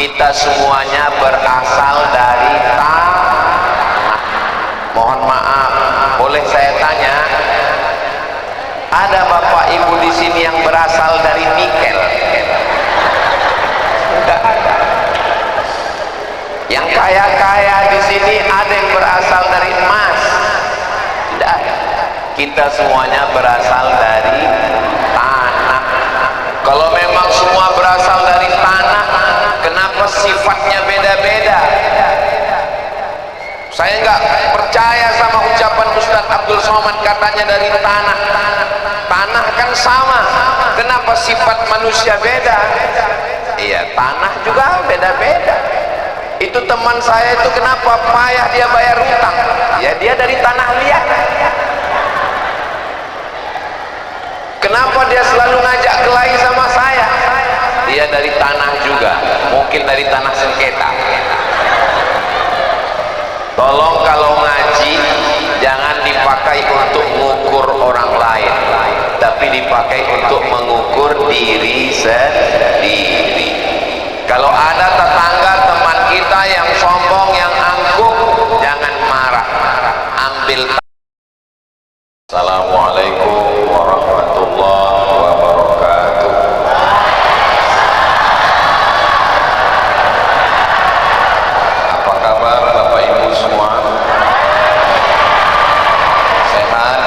kita semuanya berasal dari tanah. Mohon maaf, boleh saya tanya, ada bapak ibu di sini yang berasal dari nikel? Tidak ada. Yang kaya-kaya di sini ada yang berasal dari emas? Tidak ada. Kita semuanya berasal dari tanah. Kalau memang semua berasal dari tanah, kenapa sifatnya beda-beda? Saya nggak percaya sama ucapan Ustaz Abdul Somad, katanya dari tanah. Tanah kan sama, kenapa sifat manusia beda? Iya, tanah juga beda-beda. Itu teman saya itu kenapa payah dia bayar hutang? Ya dia dari tanah liat. Kenapa dia selalu ngajak kelahi sama saya? Dia dari tanah juga, mungkin dari tanah sengketa. Tolong kalau ngaji jangan dipakai untuk mengukur orang lain, tapi dipakai untuk mengukur diri sendiri. Kalau ada tetangga teman kita yang sombong, yang angkuh, jangan marah, ambil. Assalamualaikum warahmatullahi wabarakatuh. Apa kabar Bapak Ibu semua? Sehat?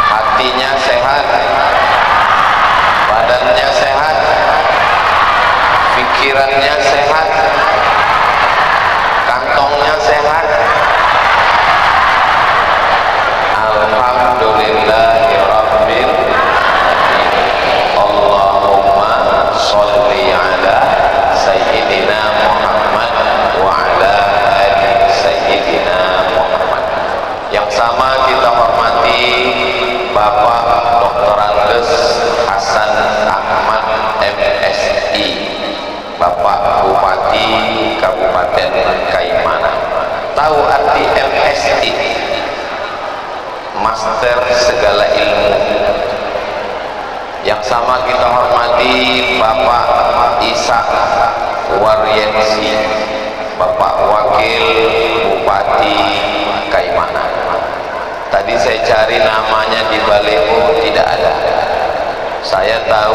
Hatinya sehat? Badannya sehat? Pikirannya sehat? Kantongnya sehat? Alhamdulillahirabbil alamin. Allahumma sholli ala sayyidina Muhammad wa ala ali sayyidina Muhammad. Yang sama kita hormati Bapak Dr. Andes Hasan Ahmad MSI, Bapak Bupati Kabupaten Kaimana. Tahu arti MSI? Master segala ilmu. Yang sama kita hormati Bapak Isa Waryensi, Bapak Wakil Bupati Kaimana. Tadi saya cari namanya di baleho, tidak ada. Saya tahu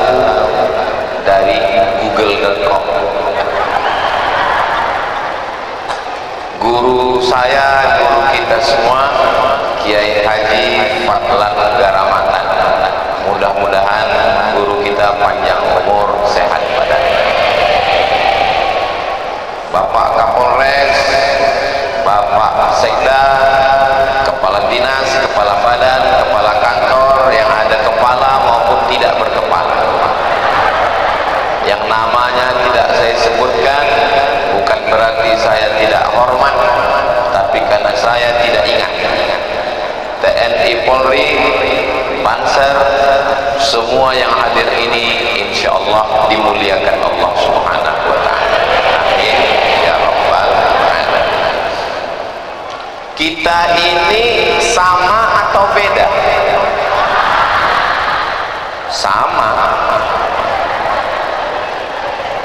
dari google.com. Guru saya, guru kita semua, Kiai Haji Fadlan Garamatan. Mudah-mudahan guru kita panjang umur, sehat badan. Bapak Kapolres, Bapak Sekda, Kepala Dinas, Kepala Badan, Kepala Kantor, yang ada kepala maupun tidak berkepala, yang namanya tidak saya sebutkan, bukan berarti saya tidak hormat, tapi karena saya tidak ingat. TNI, Polri, Banser, semua yang hadir ini insya Allah dimuliakan Allah Subhanahu wa ta'ala. Amin ya rabbal alamin. Kita ini sama atau beda? Sama.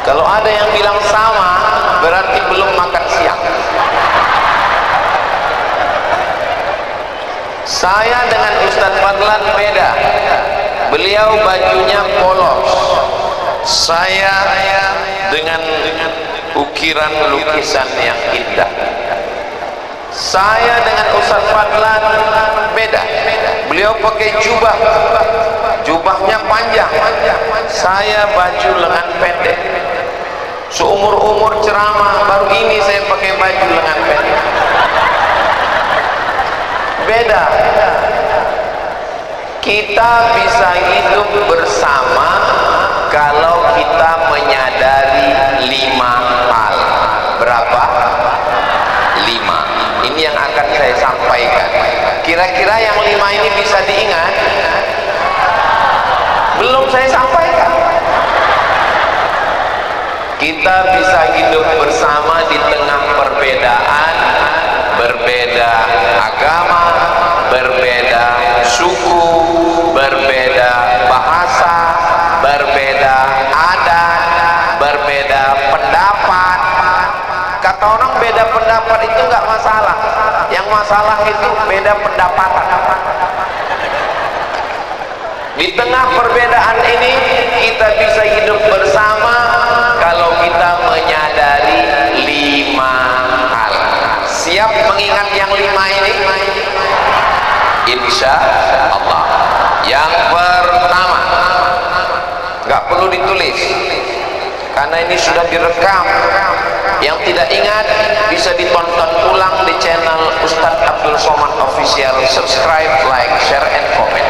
Kalau ada yang bilang sama, berarti belum makan siang. Saya dengan Ustadz Fadlan beda. Beliau bajunya polos, saya dengan ukiran lukisan yang indah. Saya dengan Ustadz Fadlan beda. Beliau pakai jubah, jubahnya panjang, saya baju lengan pendek. Seumur-umur ceramah baru ini saya pakai baju lengan pendek. Beda. Kita bisa hidup bersama kalau kita menyadari 5 hal. Berapa? 5. Ini yang akan saya sampaikan. Kira-kira yang 5 ini bisa diingat? Belum saya sampaikan. Kita bisa hidup bersama di tengah perbedaan, berbeda agama, berbeda suku, berbeda bahasa, berbeda adat, berbeda beda pendapat itu nggak masalah, yang masalah itu beda pendapatan. Di tengah perbedaan ini kita bisa hidup bersama kalau kita menyadari 5 hal. Siap mengingat yang 5 ini? Insya Allah. Yang pertama, nggak perlu ditulis karena ini sudah direkam. Yang tidak ingat bisa ditonton ulang di channel Ustadz Abdul Somad Official. Subscribe, like, share, and comment.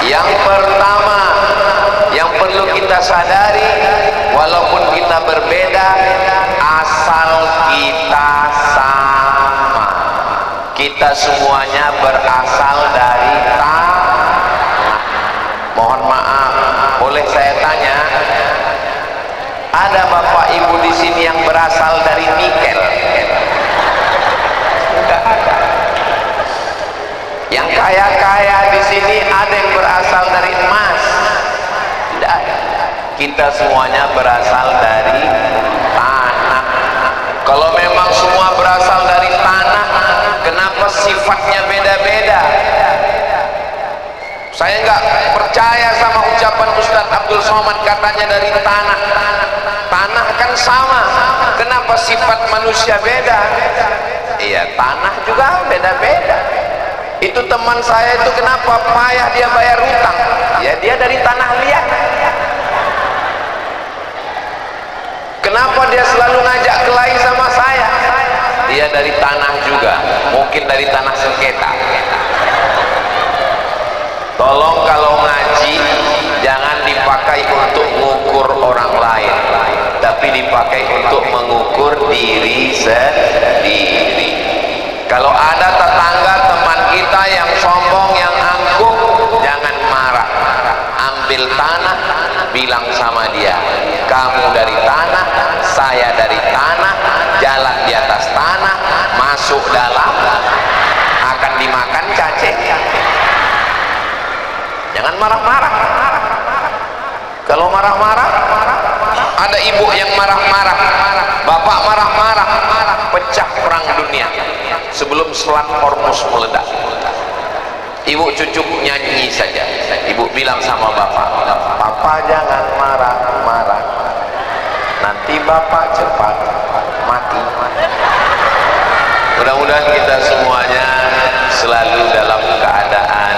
Yang pertama yang perlu kita sadari, walaupun kita berbeda, asal kita sama. Kita semuanya berasal dari tanah. Mohon maaf, boleh saya tanya, ada bapak ibu di sini yang berasal dari nikel? Enggak ada. Yang kaya-kaya di sini ada yang berasal dari emas? Tidak ada. Kita semuanya berasal dari tanah. Kalau memang semua berasal dari tanah, kenapa sifatnya beda-beda? Saya nggak percaya sama ucapan Ustadz Abdul Somad, katanya dari tanah. Tanah kan sama, kenapa sifat manusia beda? Iya, tanah juga beda-beda. Itu teman saya itu kenapa payah dia bayar hutang? Ya dia dari tanah liat. Kenapa dia selalu ngajak kelahi sama saya? Dia dari tanah juga, mungkin dari tanah sengketa. Tolong kalau ngaji jangan dipakai untuk mengukur orang lain, tapi dipakai untuk mengukur diri sendiri. Kalau ada tetangga teman kita yang sombong, yang angkuh, jangan marah. Ambil tanah, bilang sama dia, kamu dari tanah, saya dari tanah, jalan di atas tanah, masuk dalam, akan dimakan cacing. Jangan marah-marah. Kalau marah-marah, ada ibu yang marah-marah, bapak marah-marah, pecah perang dunia. Sebelum selat Hormuz meledak, ibu cucuk nyanyi saja. Ibu bilang sama bapak, papa jangan marah-marah, nanti bapak cepat mati. Mudah-mudahan kita semuanya selalu dalam keadaan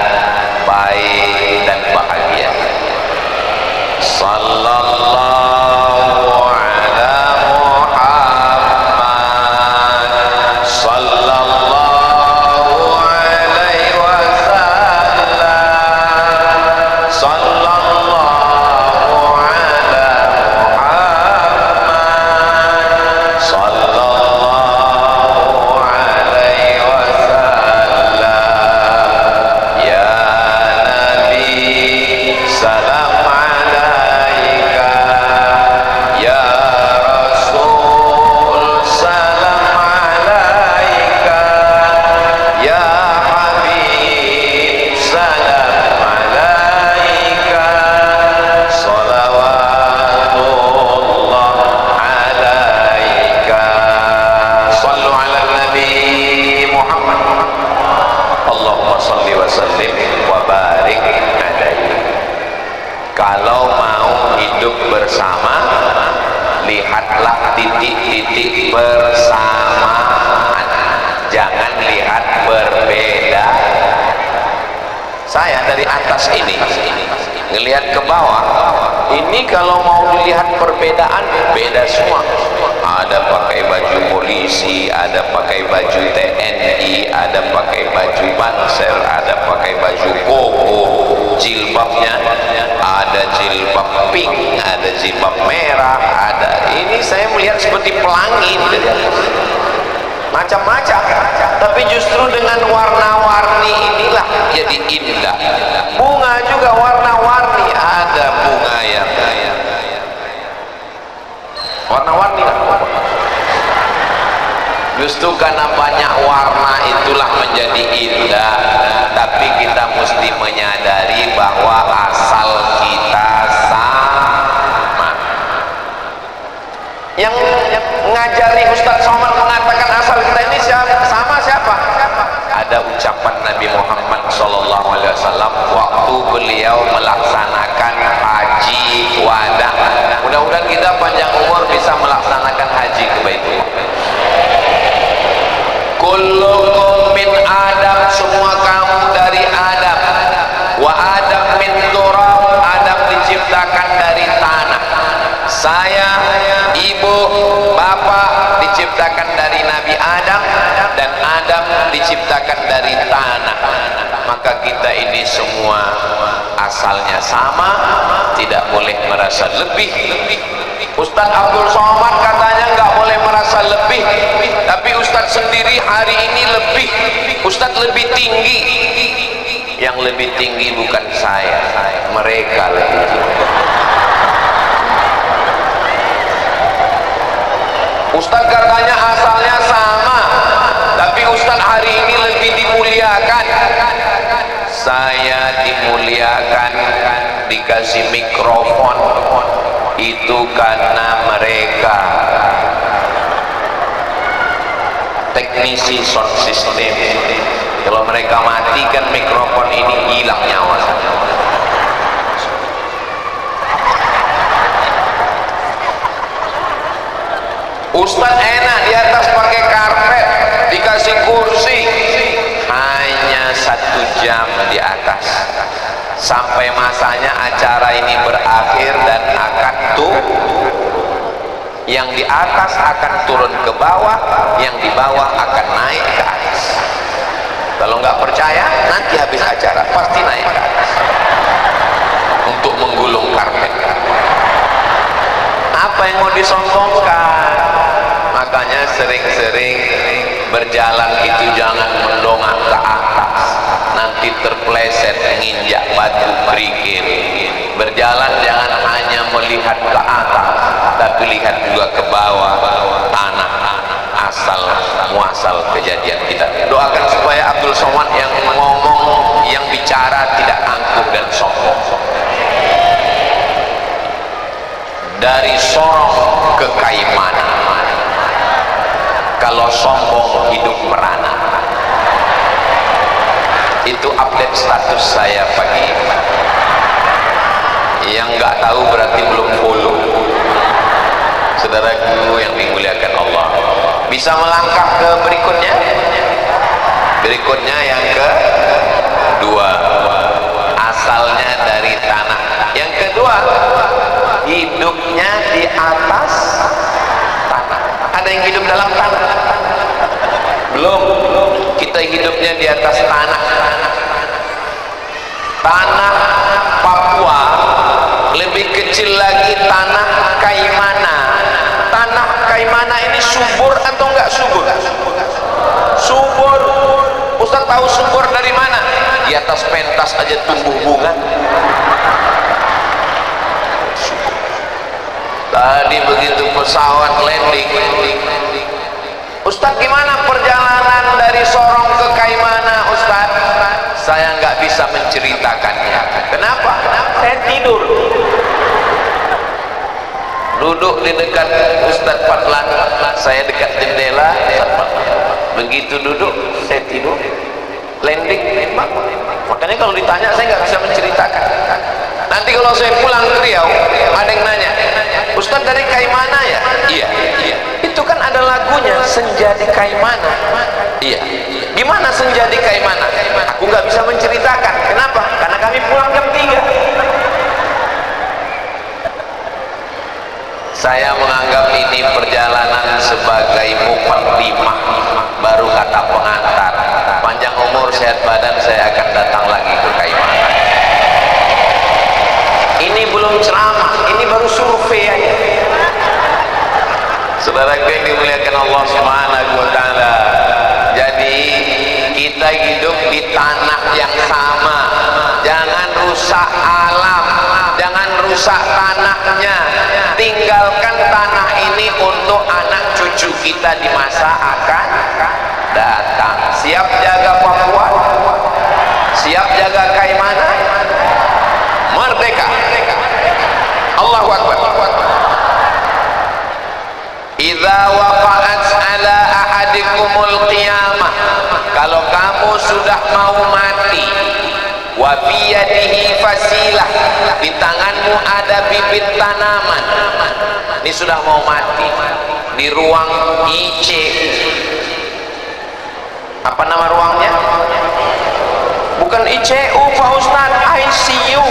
baik dan bahagia. Sallallahu ala Muhammad, sallallahu alaihi wasallam, sallallahu ala Muhammad, sallallahu alaihi wasallam. Ya Nabi, salam alaika. Ya Rasul, salam alaika. Ya Habib, salam alaika. Salawatullah alaika. Sallu ala Nabi Muhammad. Allahumma salli wa sallim wa barik alaihi. Kalau mau hidup bersama, lihatlah titik-titik persamaan, jangan lihat berbeda. Saya dari atas ini ngelihat ke bawah, ini kalau mau dilihat perbedaan, beda semua. Ada pakai baju polisi, ada pakai baju TNI, ada pakai baju Banser, ada pakai baju koko, jilbabnya ada jilbab pink, ada jilbab merah, ada ini. Saya melihat seperti pelangi, macam-macam, tapi justru dengan warna-warni inilah jadi indah. Bunga juga warna-warni, ada bunga yang warna-warni. Justru karena banyak warna itulah menjadi indah. Tapi kita mesti menyadari bahwa asal kita sama. waktu beliau melaksanakan haji wada. Mudah-mudahan kita panjang umur bisa melaksanakan haji ke Baitullah. Kullukum min Adam, semua kamu dari Adam. Wa Adam min turab, Adam diciptakan dari tanah. Saya, ibu, bapak diciptakan dari Nabi Adam, dan Adam diciptakan dari tanah. Maka kita ini semua asalnya sama, tidak boleh merasa lebih. Ustaz Abdul Somad katanya nggak boleh merasa lebih, tapi Ustaz sendiri hari ini lebih. Ustaz lebih tinggi. Yang lebih tinggi bukan saya, mereka lebih tinggi. Ustaz katanya asalnya sama, tapi Ustaz hari ini lebih dimuliakan. Saya dimuliakan, dikasih mikrofon, itu karena mereka teknisi sound system. Kalau mereka matikan mikrofon ini, hilang nyawa. Ustaz enak di atas pakai karpet, dikasih kursi, hanya 1 jam di atas, sampai masanya acara ini berakhir dan akan yang di atas akan turun ke bawah, yang di bawah akan naik ke atas. Kalau nggak percaya, nanti habis acara pasti naik ke atas untuk menggulung karpet. Apa yang mau disombongkan? Makanya sering-sering berjalan itu jangan mendongak ke atas, nanti terpleset menginjak batu kerikil. Berjalan jangan hanya melihat ke atas, tapi lihat juga ke bawah, tanah asal muasal kejadian kita. Doakan supaya Abdul Somad yang ngomong, yang bicara tidak angkuh dan sombong. Dari Sorong ke Kaimana, kalau sombong hidup merana. Itu update status saya pagi ini. Yang nggak tahu berarti belum follow. Saudaraku yang dimuliakan Allah, bisa melangkah ke berikutnya. Berikutnya yang kedua, asalnya dari tanah. Yang kedua, hidupnya di atas tanah. Ada yang hidup dalam tanah? Belum. Kita hidupnya di atas tanah. Tanah Papua, lebih kecil lagi tanah Kaimana. Tanah Kaimana ini subur atau enggak subur? Subur. Ustaz tahu subur dari mana? Di atas pentas aja tumbuh bunga. Tadi begitu pesawat landing, Ustaz gimana perjalanan dari Sorong ke Kaimana Ustaz? Saya nggak bisa menceritakannya. Kenapa? Saya tidur. Duduk di dekat Ustaz Fadlan, saya dekat jendela. Begitu duduk, saya tidur. Landing, makanya kalau ditanya saya nggak bisa menceritakan. Nanti kalau saya pulang ke Riau, ada yang nanya, Ustaz dari Kaimana ya? Iya. Itu kan ada lagunya, Senja di Kaimana. Iya. Gimana senja di Kaimana? Aku nggak bisa menceritakan. Kenapa? Karena kami pulang jam 3. Saya menganggap ini perjalanan sebagai muqaddimah, baru kata pengantar. Panjang umur sehat badan, saya akan datang lagi ke Kaimana. Ini belum ceramah, ini baru survei aja. Saudara yang dimuliakan Allah Subhanahu wa taala. Jadi kita hidup di tanah yang sama. Jangan rusak alam, jangan rusak tanahnya. Tinggalkan tanah ini untuk anak cucu kita di masa akan datang. Siap jaga Papua? Siap jaga Kaimana? Merdeka. Allahu Akbar. Idza waqa'at ala ahadikumul qiyamah, kalau kamu sudah mau mati, wa biyadihi fasilah, di tanganmu ada bibit tanaman. Ini sudah mau mati di ruang IC. Apa nama ruangnya? Bukan ICU Pak Ustaz, ICU.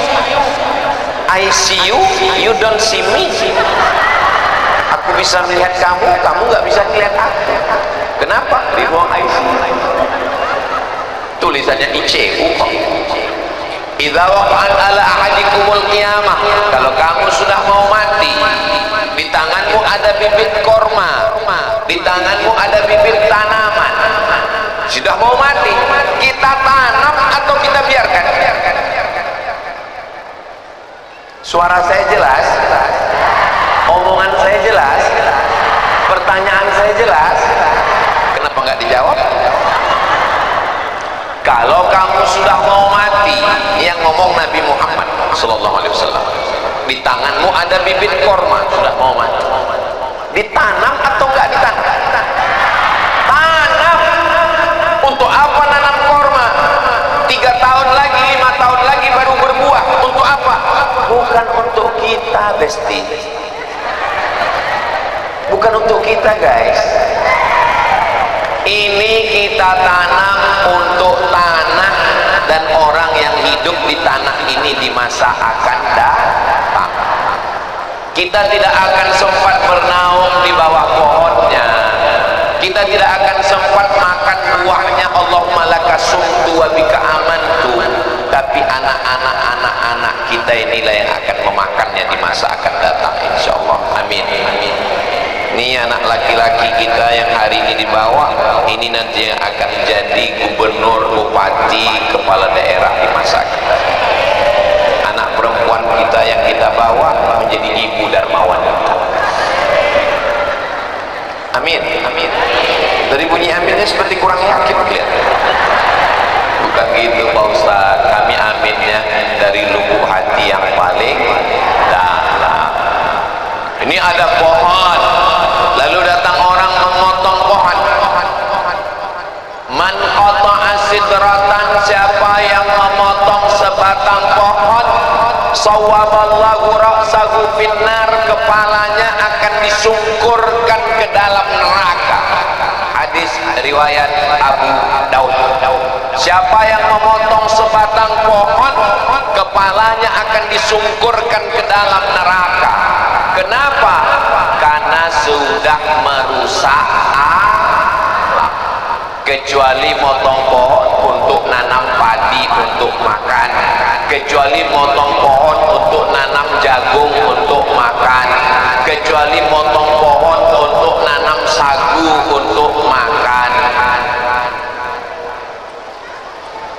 ICU, you don't see me. Aku bisa melihat kamu, kamu nggak bisa melihat aku. Kenapa? Di ruang ICU. Tulisannya ICU kok. Idza waqa'at ala ahadikumul qiyamah, kalau kamu sudah mau mati, di tanganmu ada bibit korma, di tanganmu ada bibit tanaman. Sudah mau mati, kita tanam atau kita biarkan? Suara saya jelas, omongan saya jelas, pertanyaan saya jelas. Kenapa nggak dijawab? Kalau kamu sudah mau mati, yang ngomong Nabi Muhammad sallallahu alaihi wasallam, di tanganmu ada bibit korma, sudah mau mati, ditanam atau nggak ditanam? Tanam. Untuk apa nanam korma? 3 tahun lagi, 5 tahun lagi baru berbuah. Untuk apa? Bukan untuk kita, Besti. Bukan untuk kita, guys. Ini kita tanam untuk tanah dan orang yang hidup di tanah ini di masa akan datang. Kita tidak akan sempat bernaung di bawah pohonnya, kita tidak akan sempat makan buahnya. Allahumma laka sumtu wa bika amantu. Tapi anak-anak kita inilah yang akan memakannya di masa akan datang, insyaallah. Amin, amin. Ini anak laki-laki kita yang hari ini dibawa, ini nanti yang akan jadi gubernur, bupati, kepala daerah di masa akan datang. Anak perempuan kita yang kita bawa menjadi ibu darmawan kita. Amin, amin. Dari bunyi aminnya seperti kurang yakin, kelihatan. Bukan gitu Pak Ustaz, kami aminnya dari lubuk hati yang paling dalam. Ini ada pohon, lalu datang orang memotong pohon. Man qata'a sidratan, siapa yang memotong sebatang pohon, sawwaballahu ra'sahu finnar, kepalanya akan disungkurkan ke dalam neraka. Hadis riwayat Abu Daud. Siapa yang memotong sebatang pohon, kepalanya akan disungkurkan ke dalam neraka. Kenapa? Karena sudah merusak alam. Kecuali motong pohon untuk nanam padi untuk makan, kecuali motong pohon untuk nanam jagung untuk makan, kecuali motong pohon untuk nanam sagu untuk makan.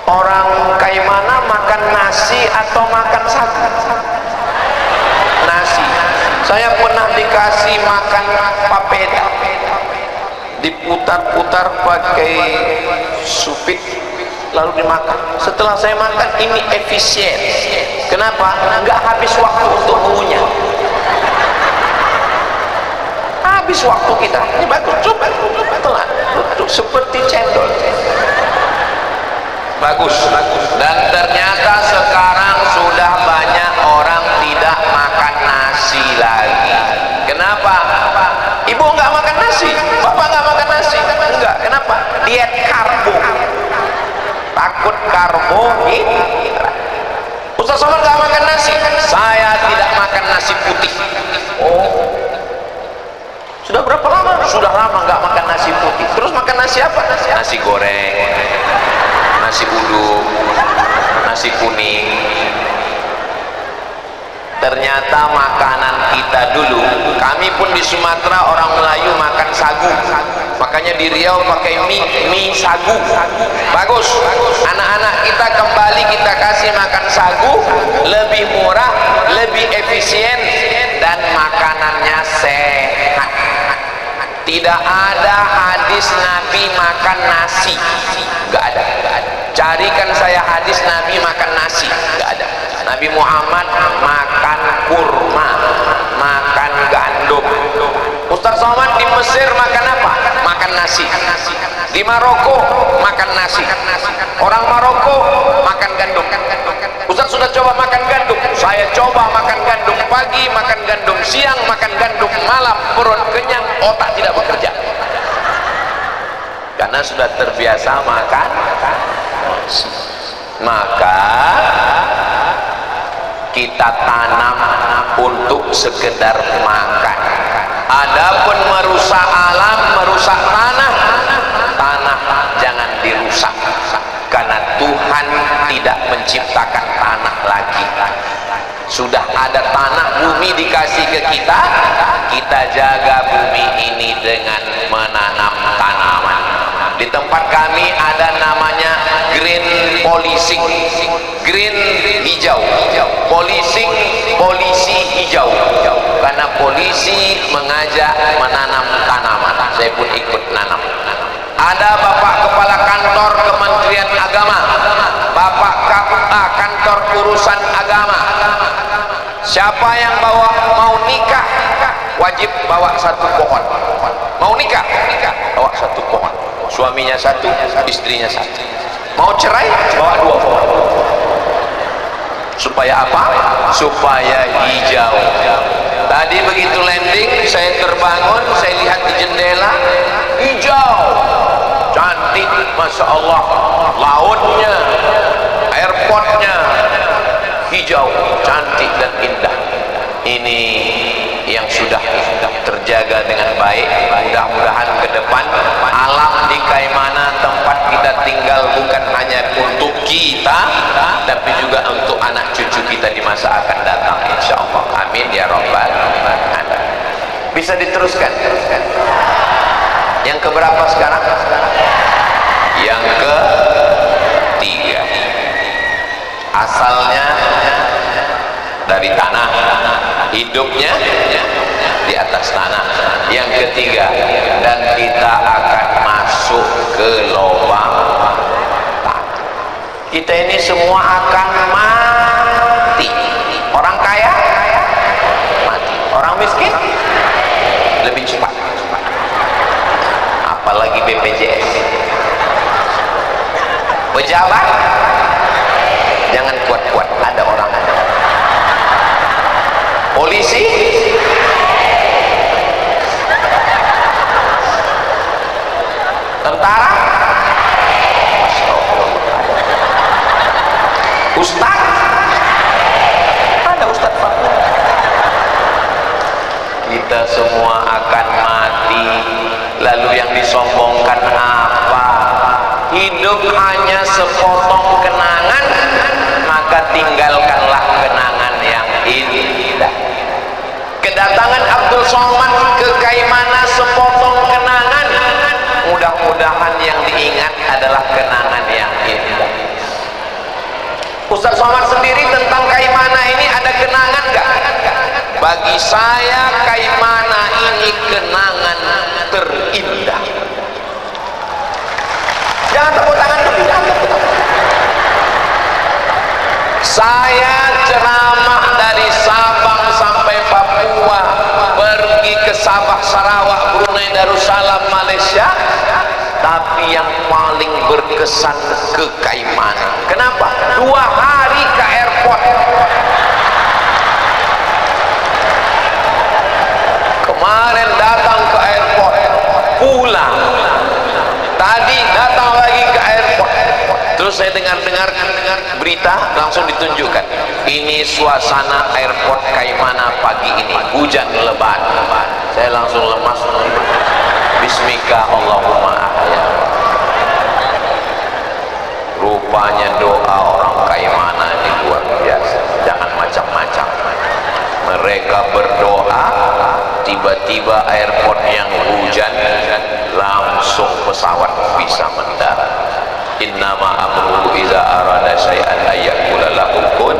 Orang kayak mana makan nasi atau makan sagu? Nasi. Saya pernah dikasih makan papeda, diputar-putar pakai supit lalu dimakan. Setelah saya makan, ini efisien. Kenapa? Nggak habis waktu untuk mengunyah. Habis waktu kita. Ini bagus, coba telan, seperti cendol. Bagus. Dan ternyata sekarang sudah banyak orang tidak makan nasi lagi. Kenapa? Ibu nggak makan nasi, bapak nggak makan nasi? Enggak. Kenapa? Diet karbo. Takut karbohidrat. Ustaz Somad nggak makan nasi, saya tidak makan nasi putih. Oh, sudah berapa lama? Sudah lama nggak makan nasi putih. Terus makan nasi apa? Nasi goreng, nasi uduk, nasi kuning. Ternyata makanan kita dulu, kami pun di Sumatera orang Melayu makan sagu, makanya di Riau pakai mie sagu. Bagus. Anak-anak kita kembali kita kasih makan sagu, lebih murah, lebih efisien, dan makanannya sehat. Tidak ada hadis Nabi makan nasi, nggak ada. Carikan saya hadis Nabi makan nasi, nggak ada. Nabi Muhammad makan kurma, makan gandum. Ustaz Somad di Mesir makan apa? Makan nasi. Di Maroko makan nasi, orang Maroko makan gandum. Ustaz sudah coba makan gandum, saya coba makan gandum pagi, makan gandum siang, makan gandum malam, perut kenyang, otak tidak bekerja karena sudah terbiasa makan. Maka kita tanam untuk sekedar makan. Adapun merusak alam, merusak tanah, tanah jangan dirusak, karena Tuhan tidak menciptakan tanah lagi. Sudah ada tanah, bumi dikasih ke kita, kita jaga bumi ini dengan menanam tanaman. Di tempat kami ada namanya green policing, green hijau, policing, polisi hijau, karena polisi mengajak menanam tanaman. Saya pun ikut nanam. Ada Bapak Kepala Kantor Kementerian Agama, Bapak KUA Kantor Urusan Agama. Siapa yang mau nikah wajib bawa satu pohon. Mau nikah bawa satu pohon. Suaminya satu, istrinya satu. Mau cerai bawa dua pohon. Supaya apa? Supaya hijau. Tadi begitu landing, saya terbangun, saya lihat di jendela, hijau, cantik, masya Allah, lautnya, airportnya, hijau, cantik dan indah. Ini yang sudah terjaga dengan baik. Mudah-mudahan ke depan alam di Kaimana tempat kita tinggal bukan hanya untuk kita, tapi juga untuk anak cucu kita di masa akan datang, insya Allah. Amin ya rabbal alamin. Bisa diteruskan? Yang keberapa sekarang? Yang ketiga. Asalnya dari tanah, hidupnya di atas tanah. Yang ketiga, dan kita akan masuk ke lubang tanah. Kita ini semua akan mati. Orang kaya mati, orang miskin lebih cepat. Apalagi BPJS. Pejabat jangan kuat-kuat, ada orang. Polisi tentara, ustaz, ada ustaz Pak. Kita semua akan mati. Lalu yang disombongkan apa? Hidup hanya sepotong kenangan, maka tinggalkanlah kenangan yang indah. Kedatangan Abdul Somad ke Kaimana sepotong kenangan. Mudah-mudahan yang diingat adalah kenangan yang indah. Ustaz Somad sendiri tentang Kaimana ini ada kenangan enggak? Bagi saya Kaimana ini kenangan terindah. Jangan tepuk tangan dulu, jangan tepuk tangan. Saya ceramah dari Sabang sampai Papua, pergi ke Sabah, Sarawak, Brunei Darussalam, Malaysia, tapi yang paling berkesan ke Kaimana. Kenapa? 2 hari ke airport. Kemarin datang ke airport, pulang. Tadi datang lagi ke airport. Terus saya dengar berita, langsung ditunjukkan. Ini suasana airport Kaimana pagi ini, hujan lebat. Saya langsung lemas. Bismika Allahumma ahya. Rupanya doa orang Kaimana ini luar biasa. Jangan macam-macam. Mereka berdoa, tiba-tiba airport yang hujan, langsung pesawat bisa mendarat. Innama amruhu iza arada syai'an ayyakula lahu kun.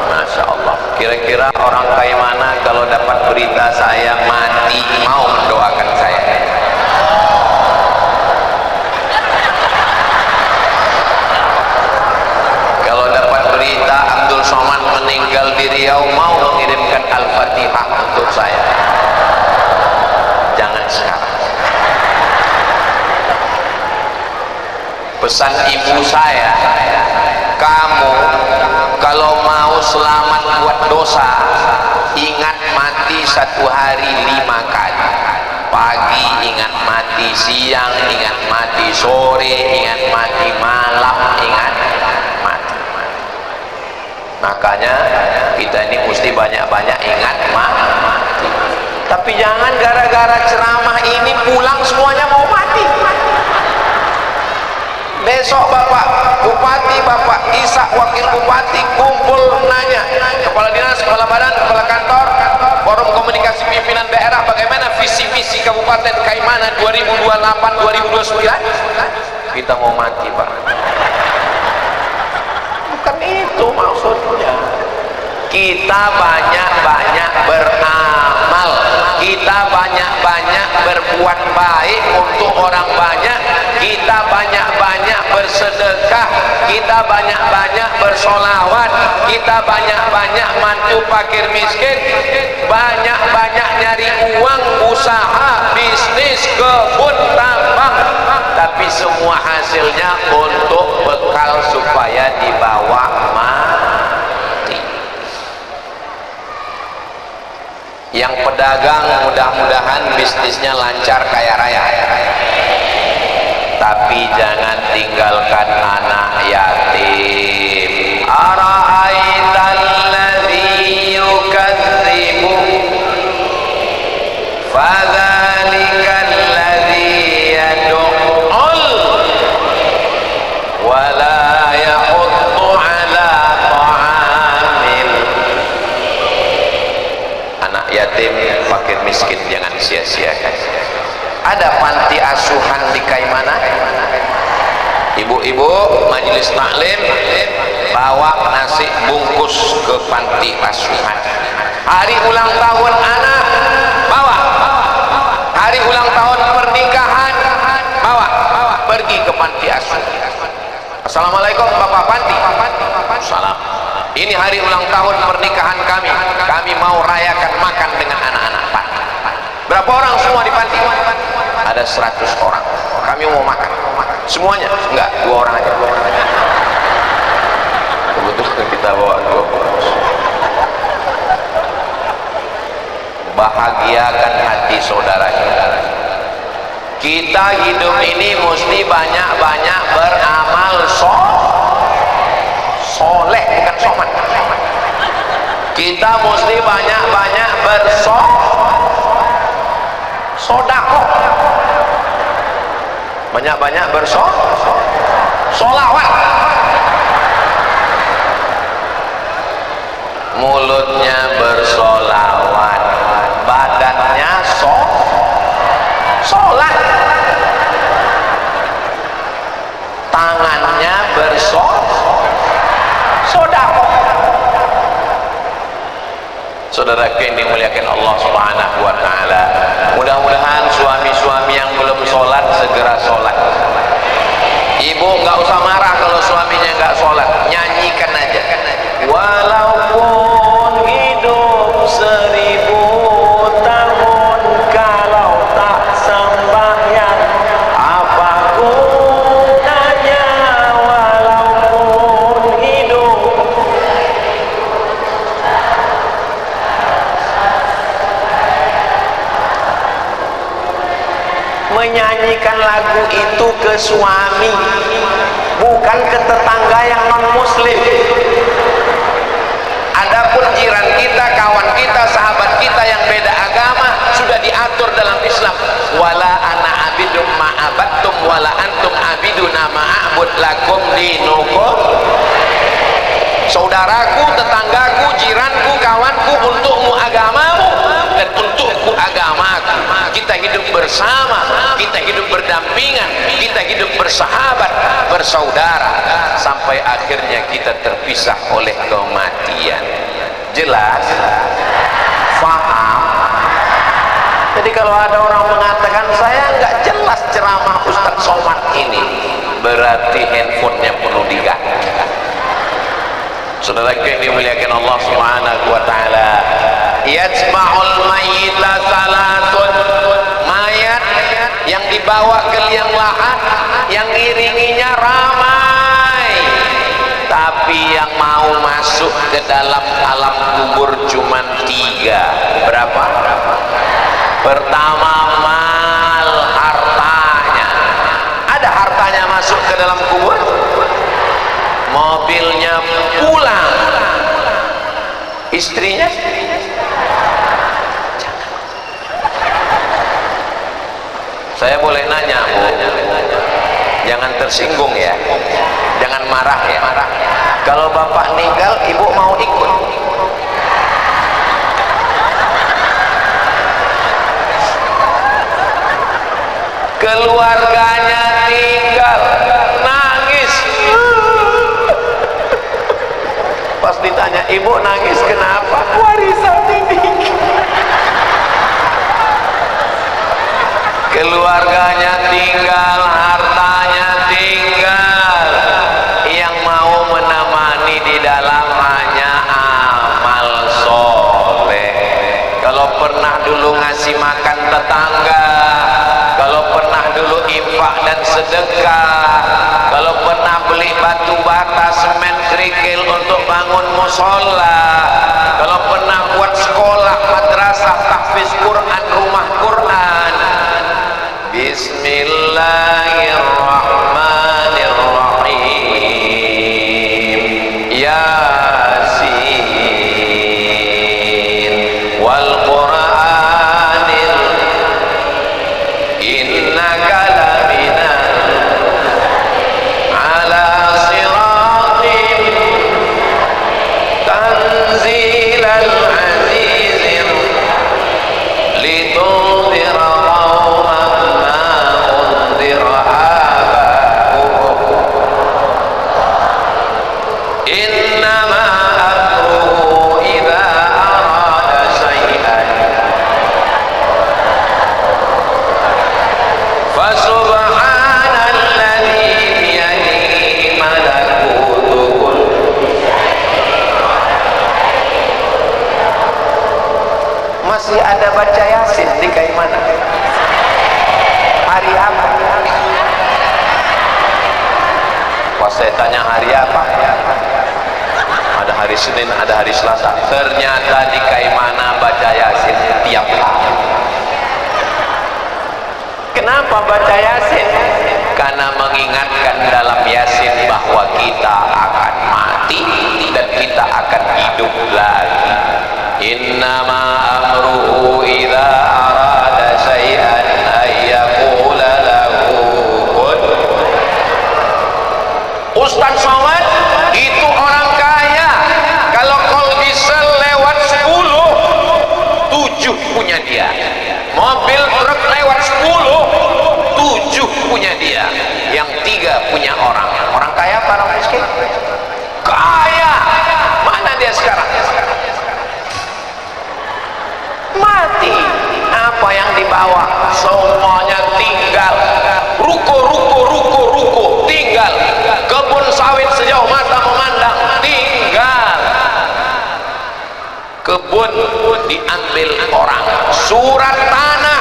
Masya Allah. Kira-kira orang Kaimana kalau dapat berita saya mati, mau mendoakan saya? Kalau dapat berita Abdul Somad meninggal di Riau, mau mengirimkan Al-Fatihah untuk saya? Jangan sekarang. Pesan ibu saya, kamu kalau mau selamat buat dosa, ingat mati satu hari 5 kali. Pagi ingat mati, siang ingat mati, sore ingat mati, malam ingat mati. Makanya kita ini mesti banyak-banyak ingat mati. Tapi jangan gara-gara ceramah ini pulang semuanya mau mati. Besok Bapak Bupati, Bapak Ishak Wakil Bupati kumpul nanya kepala dinas, kepala badan, kepala kantor, forum komunikasi pimpinan daerah, bagaimana visi misi Kabupaten Kaimana 2028-2029. Kita mau mati Pak. Bukan itu maksudnya. Kita banyak-banyak beramal, kita banyak-banyak berbuat baik untuk orang banyak, kita banyak-banyak bersedekah, kita banyak-banyak bersolawat, kita banyak-banyak mantu fakir miskin, banyak-banyak nyari uang, usaha, bisnis, kebun, tambang, tapi semua hasilnya untuk bekal supaya dibawa mati. Yang pedagang mudah-mudahan bisnisnya lancar kaya raya, tapi jangan tinggalkan anak yatim. Ara'aital ladzi yukadzibu fadzalikal ladzi yad'ul wa la yahuddu ala ta'amil. Anak yatim, fakir miskin jangan sia-siakan. Ada panti asuhan di Kaimana, ibu-ibu majelis taklim bawa nasi bungkus ke panti asuhan. Hari ulang tahun anak bawa, hari ulang tahun pernikahan bawa, pergi ke panti asuhan. Assalamualaikum Bapak Panti. Salam. Ini hari ulang tahun pernikahan kami, kami mau rayakan makan dengan anak-anak panti. Berapa orang semua di panti? Ada 100 orang. Kami mau makan semuanya? Enggak, 2 orang aja. Kebetulan kita bawa 2 bungkus. Bahagiakan hati saudara-saudara. Kita hidup ini mesti banyak-banyak beramal soleh, bukan soman. Kita mesti banyak-banyak bersodakoh, banyak-banyak bersolawat. Mulutnya bersolawat, badannya sholat, tangannya bersodakoh. Saudara yang dimuliakan Allah Subhanahu wa taala, mudah-mudahan suami-suami yang belum sholat segera sholat. Ibu nggak usah marah kalau suaminya nggak sholat, nyanyikan aja. Walaupun hidup 1000 tahun, kalau tak sembahyang apa gunanya? Walaupun hidup. Menyanyikan lagu itu ke suami, bukan ke tetangga yang non muslim. Adapun jiran kita, kawan kita, sahabat kita yang beda agama sudah diatur dalam Islam. Wala ana abidum ma'abattum wala antum abiduna ma'abud lakum dinukum. Saudaraku, tetanggaku, jiranku, kawanku, untukmu agamamu dan untukku agamaku. Kita hidup bersama, kita hidup berdampingan, kita hidup bersahabat, bersaudara, sampai akhirnya kita terpisah oleh kematian. Jelas? Faham? Jadi kalau ada orang mengatakan saya nggak jelas ceramah Ustadz Somad ini, berarti handphonenya perlu diganti. Saudara yang dimuliakan Allah Subhanahu wa taala, yatba'ul mayyita salatun, mayat yang dibawa ke liang lahat, yang ngiringinya ramai, tapi yang mau masuk ke dalam alam kubur cuma 3. Berapa? Pertama, mal, hartanya. Ada hartanya masuk ke dalam kubur, mobilnya pulang, istrinya saya boleh nanya, Bu? Jangan tersinggung ya, jangan marah ya. Kalau bapak meninggal, ibu mau ikut? Keluarganya tinggal, nangis. Pas ditanya, ibu nangis kenapa? Warisan ini. Keluarganya tinggal, hartanya tinggal, yang mau menemani di dalam hanya amal soleh. Kalau pernah dulu ngasih makan tetangga, kalau pernah dulu infak dan sedekah, kalau pernah beli batu bata, semen, kerikil untuk bangun musola, kalau pernah buat sekolah, madrasah, tahfiz Quran, rumah Quran. Bismillahirrahmanirrahim. Yasin wal Qur'anil innaka laminal ala siratin tanzilal azizir litundira masih ada baca Yasin di Kaimana? Hari apa? Pas saya tanya hari apa, ada hari Senin, ada hari Selasa. Ternyata di Kaimana baca Yasin tiap hari. Kenapa baca Yasin? Karena mengingatkan dalam Yasin bahwa kita akan mati dan kita akan hidup lagi. Innama amruhu idza arada syai'an ayyaqula lahu kun. Ustaz Somad itu orang kaya, kalau kolbisel lewat 10, 7 punya dia. Mobil truk lewat 10, 7 punya dia. Yang 3 punya orang. Orang kaya apa orang miskin? Kaya. Mana dia sekarang? Mati. Apa yang dibawa? Semuanya tinggal. Ruko tinggal. Kebun sawit sejauh mata memandang tinggal. Kebun diambil orang. Surat tanah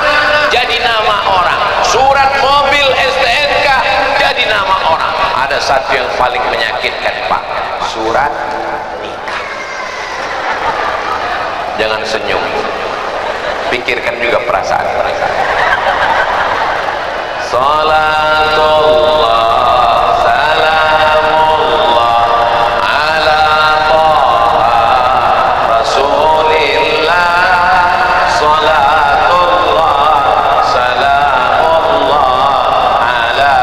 jadi nama orang. Surat mobil STNK jadi nama orang. Ada satu yang paling menyakitkan, Pak. Surat nikah. Jangan senyum. Pikirkan juga perasaan. Salatullah salamullah ala Taha Rasulillah. Salatullah salamullah ala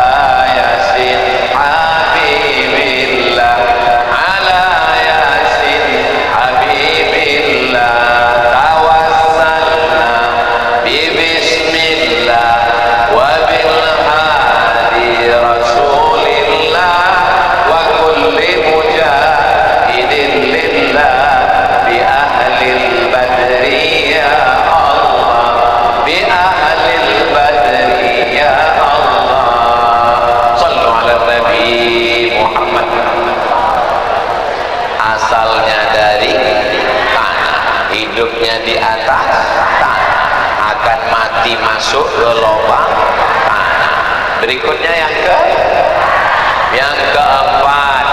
Yasin Habibillah. Ala Yasin Habibillah. Bismillah wa bil hadi rasulillah wa kulli mujahidin lillah bi ahlil badri ya Allah, bi ahlil badri ya Allah. Sallu ala Nabi Muhammad. Asalnya dari tanah, hidupnya di atas tanah, akan mati masuk ke lubang Berikutnya yang keempat.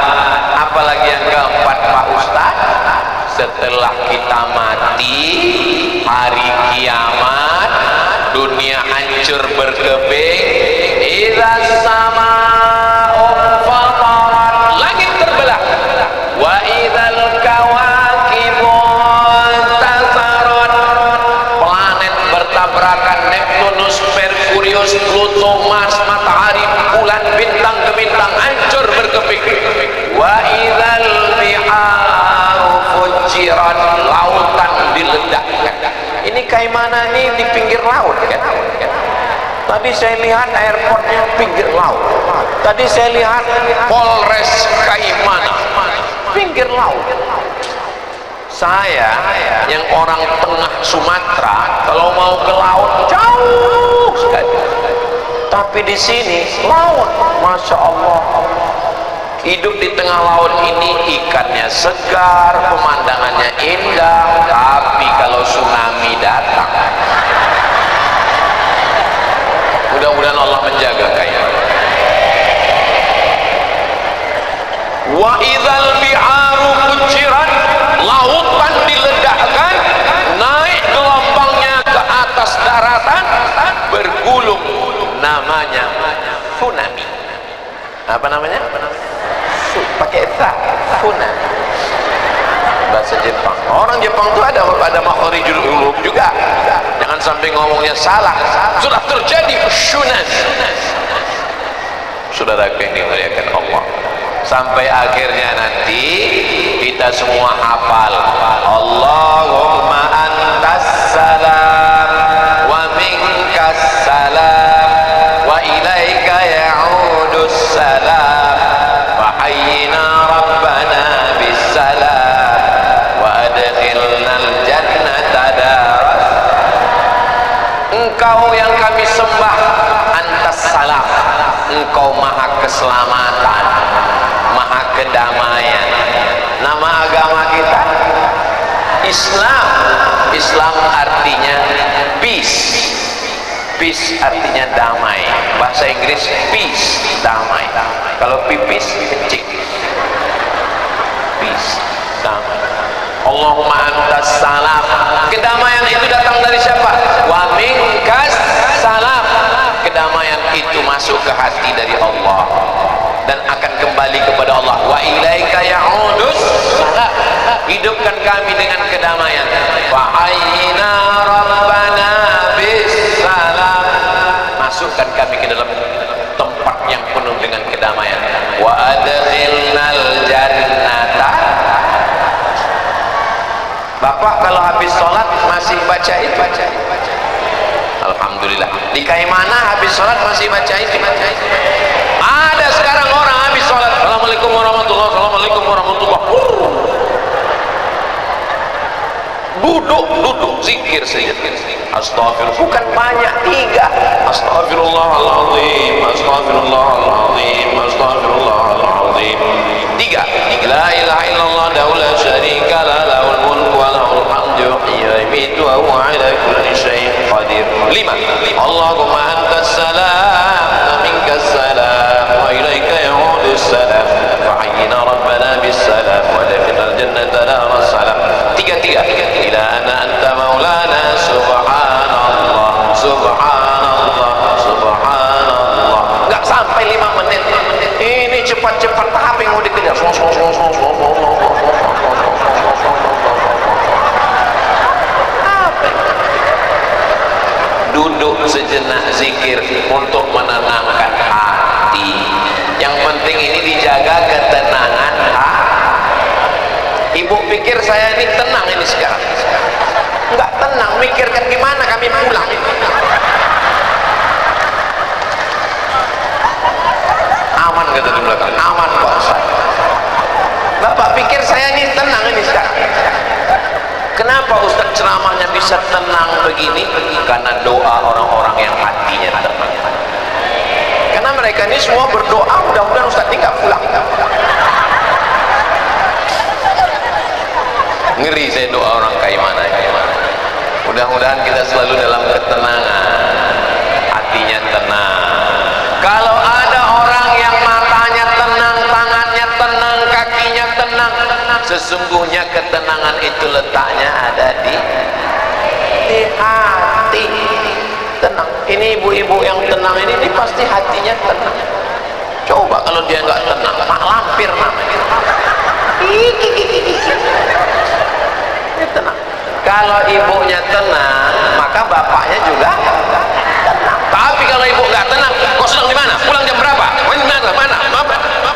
Apalagi yang keempat Pak Ustadz? Setelah kita mati, hari kiamat, dunia hancur berkeping, idza sama'u fatarat, langit terbelah, wa idzal kawakibu intasarat, planet bertabrakan, Neptunus, Merkurius, Pluto, Mars, matahari, bulan, bintang ke bintang hancur berkeping. Wa idzal biharu fujirat, lautan diledakkan. Ini kayak mana nih, di pinggir laut kan? Tadi saya lihat airportnya pinggir laut. Tadi saya lihat Polres kayak mana, pinggir laut. Saya yang orang tengah Sumatera, kalau mau ke laut jauh sekali. Tapi di sini laut, masya Allah. Hidup di tengah laut ini, ikannya segar, pemandangannya indah. Tapi kalau tsunami datang, mudah-mudahan Allah menjaga kayak. Wa idzal bi'aru fujirat, lautan diledakkan, naik gelombangnya ke atas daratan, bergulung, namanya tsunami. Apa namanya? Pakai tsunami. Bahasa Jepang. Orang Jepang itu ada makhorijul huruf juga. Jangan sampai ngomongnya salah. Sudah terjadi tsunami. Saudaraku yang dimuliakan Allah. Sampai akhirnya nanti kita semua hafal Allahumma antas salam wa minkas salam wa ilaika ya'udus salam wa hayyina rabbana bis salam wa adkhilnal jannata daras. Engkau yang kami sembah, antas salam, engkau maha keselamatan, maha kedamaian. Nama agama kita Islam. Islam artinya peace. Peace artinya damai. Bahasa Inggris peace, damai. Kalau pipis kencing. Peace, damai. Allahumma antas salam. Kedamaian itu datang dari siapa? Wa minkas salam. Kedamaian itu masuk ke hati dari Allah dan akan kembali kepada Allah. Wa ilaika ya'udus salam. Hidupkan kami dengan kedamaian. Wa ayyina rabbana bis salam. Masukkan kami ke dalam tempat yang penuh dengan kedamaian. Wa adkhilnal jannata. Bapak kalau habis sholat masih baca itu? Alhamdulillah. Di Kaimana habis sholat masih baca itu? Ada sekarang orang habis sholat, Assalamualaikum warahmatullahi wabarakatuh, Assalamualaikum warahmatullahi wabarakatuh. Duduk zikir saja. Astagfirullah. Bukan banyak, 3. Astagfirullahaladzim, astagfirullahaladzim, astagfirullahaladzim. 3. La ilaha illallah daula syarika la lahul mulku wa lahul hamdu yuhyi wa yumiitu wa huwa ala kulli syai'in qadir. 5. Allahumma antas salam wa minkas salam wa ilaika ya'udus salam fa hayyina rabbana bis salam wa adkhilnal jannata daras salam. 3. Ila anta maulana subhanallah subhanallah subhanallah. Enggak sampai 5 menit. Ini cepat-cepat, apa yang mau dikejar? Duduk sejenak zikir untuk menenangkan hati. Yang penting ini dijaga ketenangan hati. Ibu pikir saya ini tenang ini sekarang? Enggak tenang, mikirkan gimana kami pulang. Aman kata di belakang, aman Pak Ustaz. Bapak pikir saya ini tenang ini sekarang? Kenapa Ustaz ceramahnya bisa tenang begini? Karena doa orang-orang yang hatinya tenang. Karena mereka ini semua berdoa, mudah-mudahan Ustaz ini nggak pulang. Ngeri saya doa orang kayak mana. Mudah-mudahan kita selalu dalam ketenangan, hatinya tenang. Kalau ada orang yang matanya tenang, tangannya tenang, kakinya tenang, sesungguhnya ketenangan itu letaknya ada di hati. Tenang. Ini ibu-ibu yang tenang ini pasti hatinya tenang. Coba kalau dia nggak tenang, mak lampir namanya. Dia tenang. Kalau ibunya tenang, maka bapaknya juga tenang. Tapi kalau ibu nggak tenang, kau sedang di mana? Pulang jam berapa? Mana?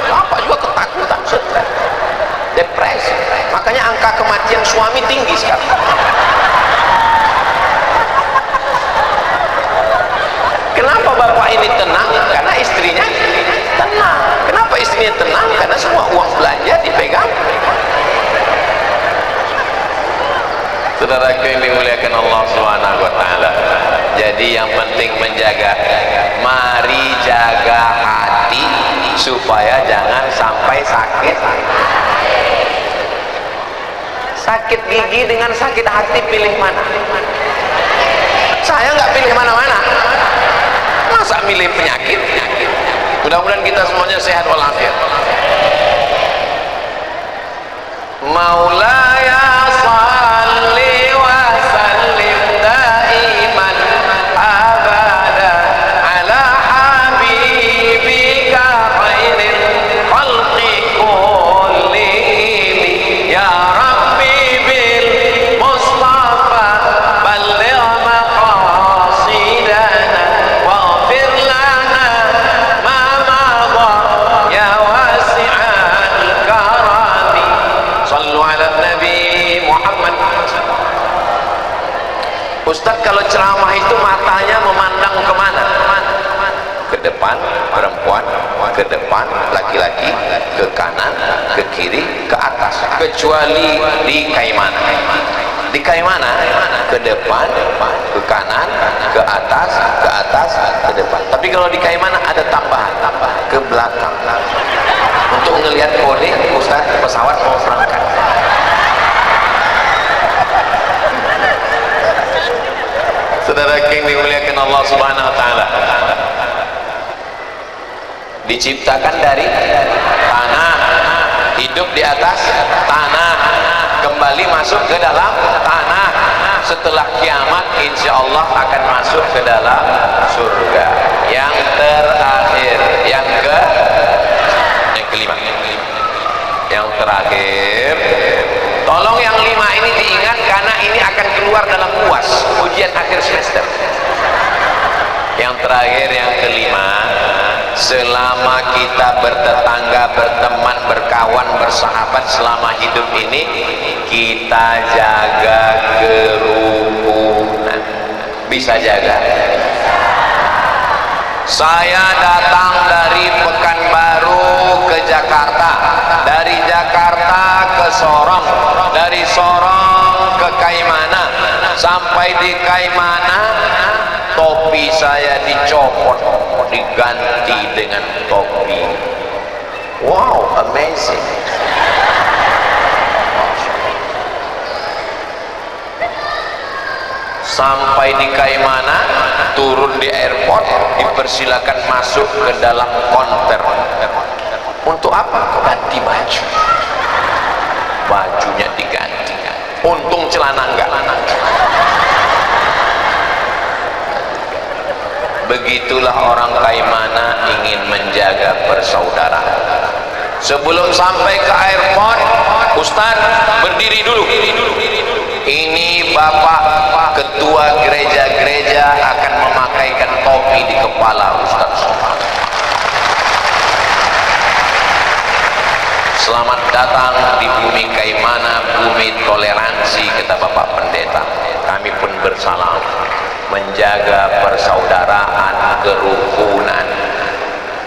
Bapak juga ketakutan, stres, depresi. Makanya angka kematian suami tinggi sekarang. Kenapa bapak ini tenang? Karena istrinya tenang. Kenapa istrinya tenang? Karena semua uang belanja dipegang. Saudaraku yang dimuliakan Allah Subhanahu wa taala. Jadi yang penting menjaga. Mari jaga hati supaya jangan sampai sakit. Sakit gigi dengan sakit hati pilih mana? Saya nggak pilih mana-mana. Masa milih penyakit? Mudah-mudahan kita semuanya sehat walafiat. Maulaya salli wa sallim daiman abada ala habibika khairil khalqi kullihim ya rabbi bil mustafa balligh maqasidana waghfir lana ma madha ya wasi'al karami. Sallu ala Nabi Muhammad. Ustaz, kalau ceramah itu matanya memandang kemana? Ke depan perempuan, ke depan laki-laki, ke kanan, ke kiri, ke atas, kecuali di Kaimana. Di Kaimana, ke depan, ke kanan, ke atas, ke depan. Tapi kalau di Kaimana ada tambahan, ke belakang, untuk ngelihat kode Ustaz pesawat mau berangkat. Saudara yang dimuliakan Allah Subhanahu wa taala, diciptakan dari tanah, hidup di atas tanah, kembali masuk ke dalam tanah. Setelah kiamat insya Allah akan masuk ke dalam surga. Yang terakhir, yang kelima, yang terakhir, tolong yang 5 ini diingat karena ini akan keluar dalam UAS, ujian akhir semester. Yang terakhir, yang kelima, selama kita bertetangga, berteman, berkawan, bersahabat selama hidup ini, kita jaga kerukunan. Bisa jaga? Saya datang dari Pekanbaru ke Jakarta, dari Jakarta ke Sorong, dari Sorong ke Kaimana. Sampai di Kaimana, topi saya dicopot, diganti dengan topi. Wow, amazing. Sampai di Kaimana, turun di airport, dipersilakan masuk ke dalam konter. Untuk apa? Ganti baju. Bajunya diganti. Untung celana enggak. Begitulah orang Kaimana ingin menjaga persaudaraan. Sebelum sampai ke airport, Ustaz berdiri dulu. Ini Bapak ketua gereja-gereja akan memakaikan topi di kepala Ustaz. Selamat datang di bumi Kaimana, bumi toleransi, kata Bapak Pendeta. Kami pun bersalam, menjaga persaudaraan, kerukunan.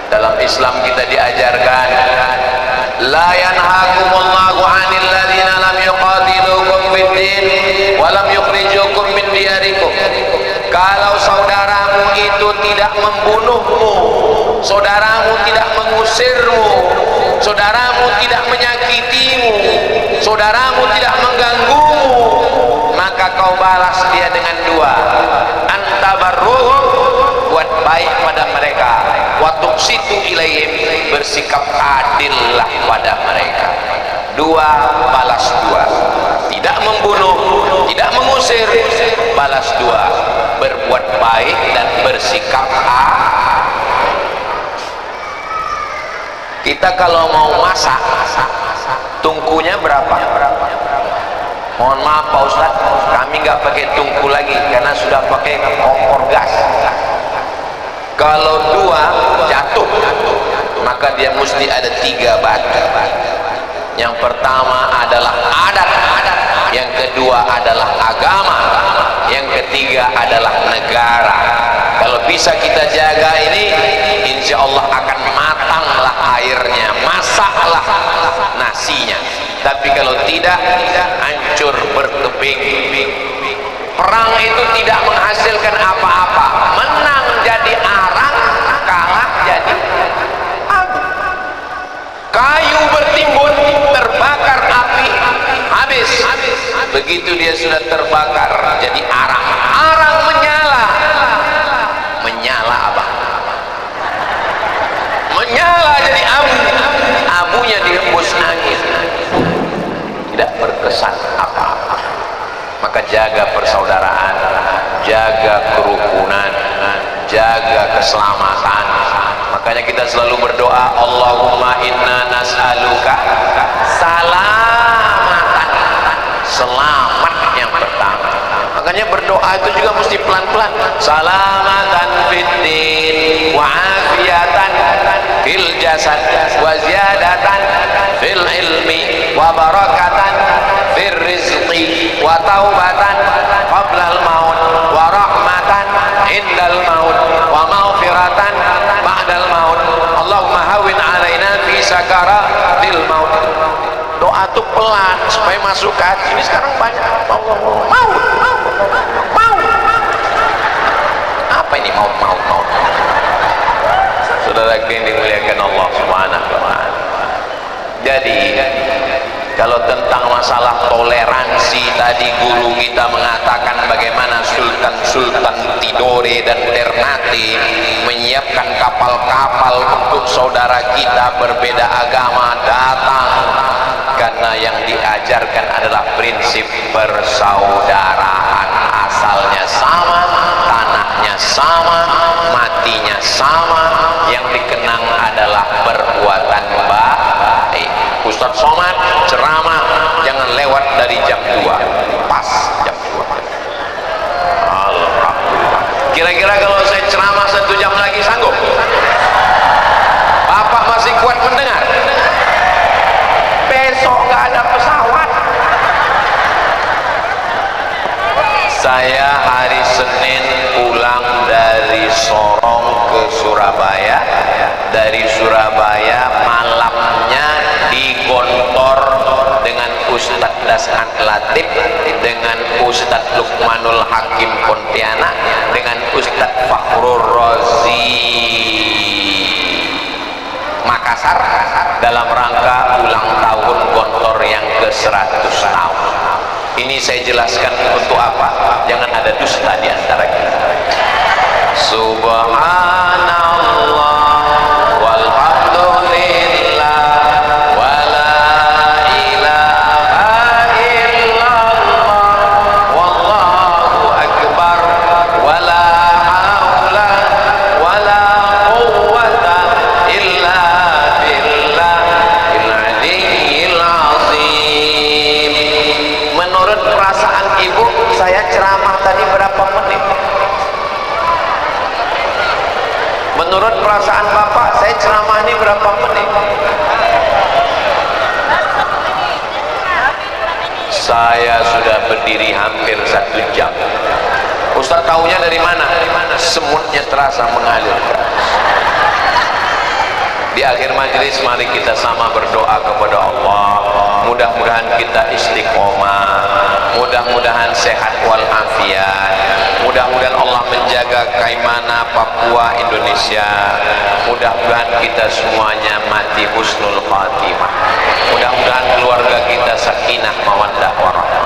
Dalam Islam kita diajarkan, la yanhakumullahu 'anil ladzina lam yuqatilukum fid-din wa lam yukhrijukum min diyarikum. Kalau saudaramu itu tidak membunuhmu, saudaramu tidak mengusirmu, saudaramu tidak menyakitimu, saudaramu tidak mengganggumu, maka kau balas dia dengan 2. Antabarruhum, buat baik pada mereka, wa tuqsitu ilaihim, bersikap adillah pada mereka. Dua balas dua, tidak membunuh, tidak mengusir, balas dua, berbuat baik dan bersikap adil. Kita kalau mau masak, tungkunya berapa? Mohon maaf Pak Ustadz, kami nggak pakai tungku lagi karena sudah pakai kompor gas. Kalau dua jatuh, maka dia mesti ada 3 batu. Yang pertama adalah adat, yang kedua adalah agama, yang ketiga adalah negara. Kalau bisa kita jaga ini, insya Allah akan matanglah airnya, masaklah nasinya. Tapi kalau tidak, hancur berkeping. Perang itu tidak menghasilkan apa-apa. Menang jadi arang, kalah jadi abu. Kayu bertimbun, terbakar api, habis. Begitu dia sudah terbakar jadi arang, arang menyala. Menyala apa? Menyala jadi abu. Abunya dihembus angin, tidak berkesan apa-apa. Maka jaga persaudaraan, jaga kerukunan, jaga keselamatan. Makanya kita selalu berdoa, Allahumma inna nas'aluka salamatan, selamat yang pertama. Makanya berdoa itu juga mesti pelan-pelan. Salamatan fiddin wa afiatan fil jasad wa ziyadatan fil ilmi wa barakatan fil rizqi wa taubatan qabla al maut wa rahmatan indal maut wa maghfiratan ba'dal maut. Allahumma hawin alaina fi sakaratil maut. Doa tuh pelan supaya masuk ke hati. Ini sekarang banyak maut. Apa ini maut? Saudara yang dimuliakan Allah Subhanahu wa ta'ala. Jadi kalau tentang masalah toleransi tadi, guru kita mengatakan bagaimana Sultan Tidore dan Ternate menyiapkan kapal-kapal untuk saudara kita berbeda agama datang, karena yang diajarkan adalah prinsip persaudaraan. Asalnya sama, tanahnya sama, matinya sama, yang dikenang adalah perbuatan baik. Ustadz Somad ceramah jangan lewat dari jam 2, pas jam 2. Alhamdulillah. Kira-kira kalau saya ceramah 1 jam lagi sanggup? Bapak masih kuat mendengar? Besok nggak ada pesawat. Saya hari Senin pulang dari Sorong ke Surabaya. Dari Surabaya malamnya digontor dengan Ustadz Das'an Latif, dengan Ustadz Lukmanul Hakim Pontianak, dengan Ustadz Fakhrur Razi Makassar dalam rangka ulang tahun Gontor yang ke-100 tahun. Ini saya jelaskan untuk apa? Jangan ada dusta di antara kita. Subhanallah walhamdulillah wala ilaha illallah wallahu akbar wala haula wala quwwata illa billahil aliyyil azim. Menurut perasaan ibu, saya ceramah tadi berapa menit? Menurut perasaan bapak, saya ceramah ini berapa menit? Saya sudah berdiri hampir 1 jam. Ustaz tahunya dari mana? Semutnya terasa mengalir. Di akhir majelis mari kita sama berdoa kepada Allah. Mudah-mudahan kita istiqomah, mudah-mudahan sehat walafiat, mudah-mudahan Allah menjaga Kaimana, Papua, Indonesia. Mudah-mudahan kita semuanya mati husnul khatimah. Mudah-mudahan keluarga kita sakinah mawaddah warahmah.